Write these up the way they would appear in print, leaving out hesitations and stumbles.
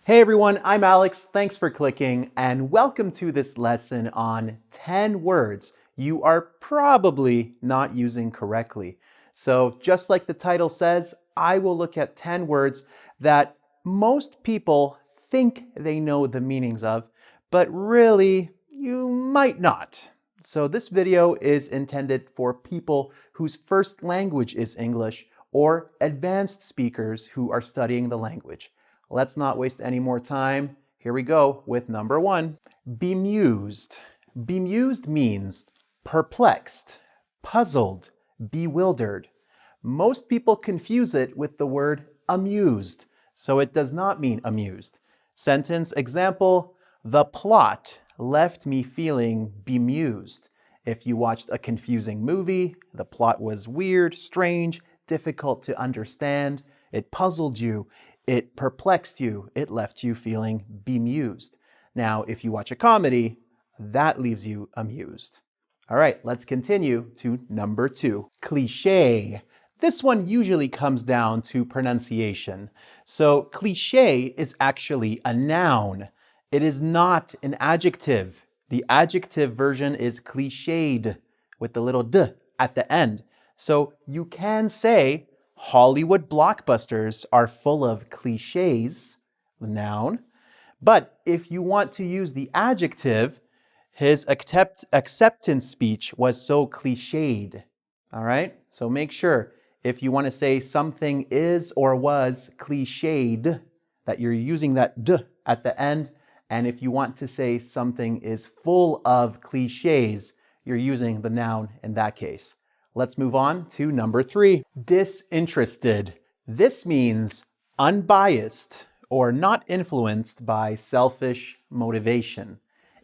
Hey everyone, I'm Alex. Thanks for clicking and welcome to this lesson on 10 words you are probably not using correctly. So just like the title says, I will look at 10 words that most people think they know the meanings of, but really you might not. So this video is intended for people whose first language is English or advanced speakers who are studying the language. Let's not waste any more time. Here we go with number one. Bemused. Bemused means perplexed, puzzled, bewildered. Most people confuse it with the word amused, so it does not mean amused. Sentence example, the plot left me feeling bemused. If you watched a confusing movie, the plot was weird, strange, difficult to understand, it puzzled you, it perplexed you, it left you feeling bemused. Now, if you watch a comedy, that leaves you amused. All right, let's continue to number two. Cliche. This one usually comes down to pronunciation. So cliche is actually a noun. It is not an adjective. The adjective version is cliched with the little d at the end. So you can say Hollywood blockbusters are full of cliches, the noun. But if you want to use the adjective, his acceptance speech was so cliched. All right? So make sure if you want to say something is or was cliched, that you're using that d at the end. And if you want to say something is full of cliches, you're using the noun in that case. Let's move on to number three. Disinterested. This means unbiased or not influenced by selfish motivation.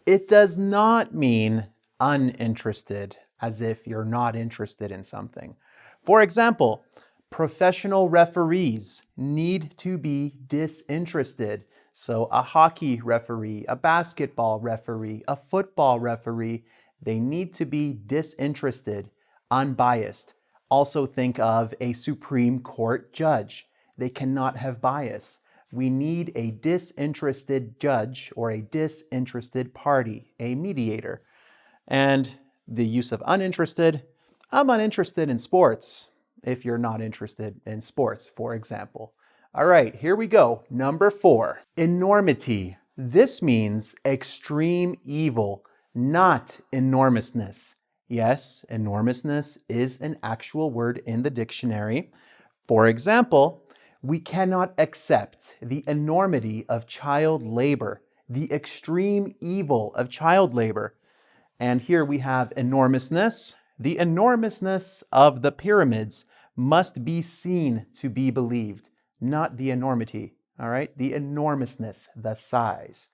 It does not mean uninterested, as if you're not interested in something. For example, professional referees need to be disinterested. So a hockey referee, a basketball referee, a football referee, they need to be disinterested, unbiased. Also think of a Supreme Court judge. They cannot have bias. We need a disinterested judge or a disinterested party, a mediator. And the use of uninterested, I'm uninterested in sports, if you're not interested in sports, for example. All right, here we go. Number four, enormity. This means extreme evil, not enormousness. Yes, enormousness is an actual word in the dictionary. For example, we cannot accept the enormity of child labor, the extreme evil of child labor. And here we have enormousness. The enormousness of the pyramids must be seen to be believed, not the enormity. All right, the enormousness, the size.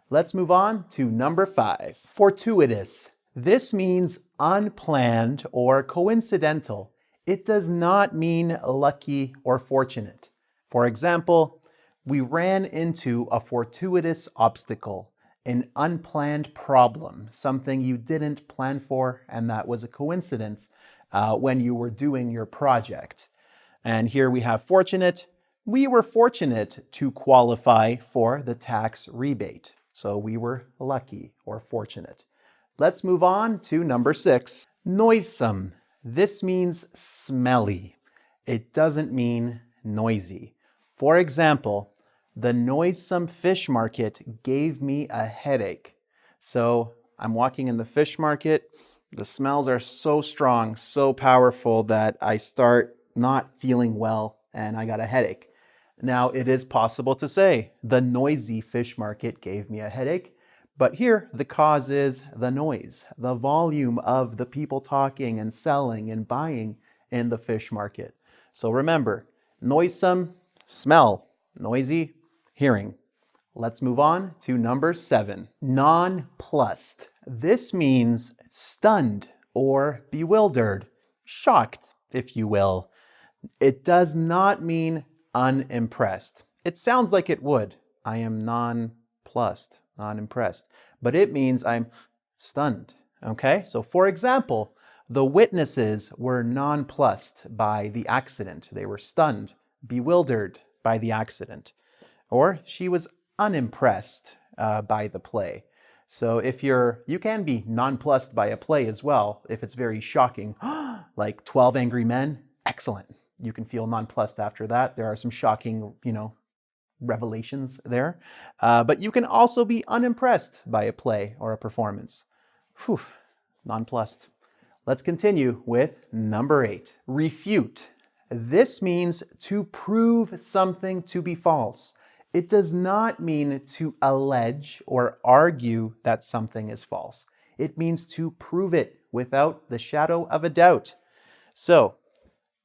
Let's move on to number five, fortuitous. This means unplanned or coincidental. It does not mean lucky or fortunate. For example, we ran into a fortuitous obstacle, an unplanned problem, something you didn't plan for, and that was a coincidence when you were doing your project. And here we have fortunate. We were fortunate to qualify for the tax rebate. So we were lucky or fortunate. Let's move on to number six, noisome. This means smelly. It doesn't mean noisy. For example, the noisome fish market gave me a headache. So I'm walking in the fish market. The smells are so strong, so powerful that I start not feeling well and I got a headache. Now it is possible to say the noisy fish market gave me a headache. But here, the cause is the noise, the volume of the people talking and selling and buying in the fish market. So remember, noisome, smell, noisy, hearing. Let's move on to number seven, nonplussed. This means stunned or bewildered, shocked, if you will. It does not mean unimpressed. It sounds like it would. I am nonplussed. Not impressed, but it means I'm stunned. Okay, so for example, the witnesses were nonplussed by the accident. They were stunned, bewildered by the accident. Or she was unimpressed by the play. So if you can be nonplussed by a play as well, if it's very shocking, like 12 Angry Men, excellent. You can feel nonplussed after that. There are some shocking, revelations there. But you can also be unimpressed by a play or a performance. Whew, nonplussed. Let's continue with number 8, refute. This means to prove something to be false. It does not mean to allege or argue that something is false. It means to prove it without the shadow of a doubt. So,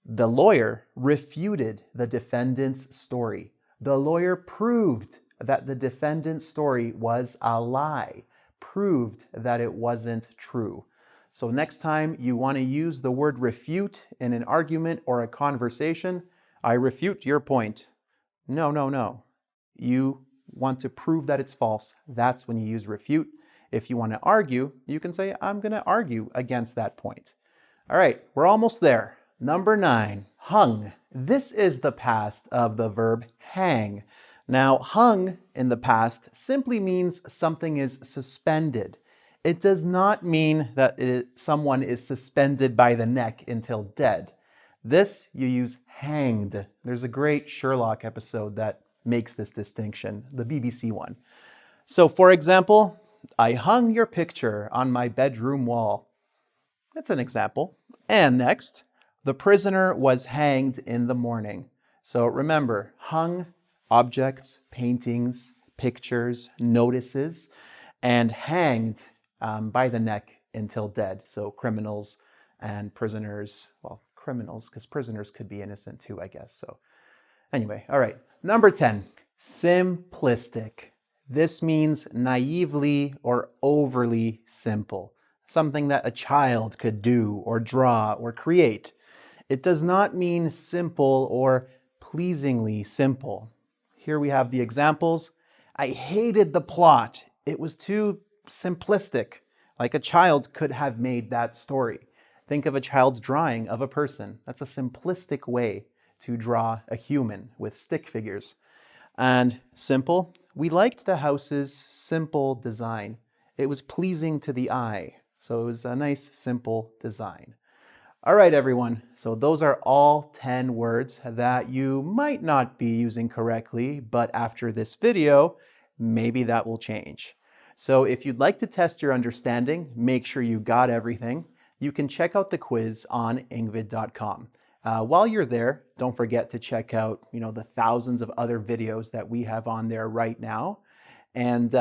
the lawyer refuted the defendant's story. The lawyer proved that the defendant's story was a lie, proved that it wasn't true. So next time you want to use the word refute in an argument or a conversation, I refute your point. No, no, no. You want to prove that it's false. That's when you use refute. If you want to argue, you can say, I'm going to argue against that point. All right, we're almost there. Number 9, hung. This is the past of the verb hang. Now, hung in the past simply means something is suspended. It does not mean that someone is suspended by the neck until dead. This, you use hanged. There's a great Sherlock episode that makes this distinction, the BBC one. So, for example, I hung your picture on my bedroom wall. That's an example. And next, the prisoner was hanged in the morning. So remember, hung, objects, paintings, pictures, notices, and hanged by the neck until dead. So criminals and prisoners, well, criminals, because prisoners could be innocent too, I guess. So anyway, all right. Number 10, simplistic. This means naively or overly simple, something that a child could do or draw or create. It does not mean simple or pleasingly simple. Here we have the examples. I hated the plot. It was too simplistic, like a child could have made that story. Think of a child's drawing of a person. That's a simplistic way to draw a human with stick figures. And simple, we liked the house's simple design. It was pleasing to the eye, so it was a nice, simple design. All right, everyone, so those are all 10 words that you might not be using correctly, but after this video, maybe that will change. So if you'd like to test your understanding, make sure you got everything, you can check out the quiz on engVid.com. While you're there, don't forget to check out, the thousands of other videos that we have on there right now. And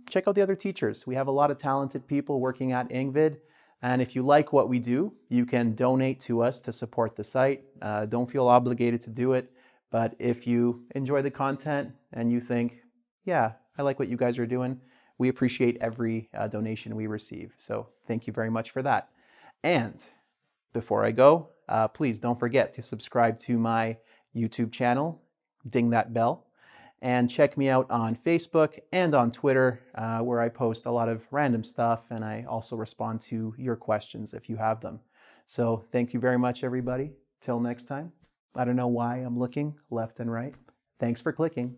check out the other teachers. We have a lot of talented people working at engVid. And if you like what we do, you can donate to us to support the site. Don't feel obligated to do it. But if you enjoy the content and you think, yeah, I like what you guys are doing, we appreciate every donation we receive. So thank you very much for that. And before I go, please don't forget to subscribe to my YouTube channel, ding that bell, and check me out on Facebook and on Twitter, where I post a lot of random stuff, and I also respond to your questions if you have them. So thank you very much, everybody. Till next time. I don't know why I'm looking left and right. Thanks for clicking.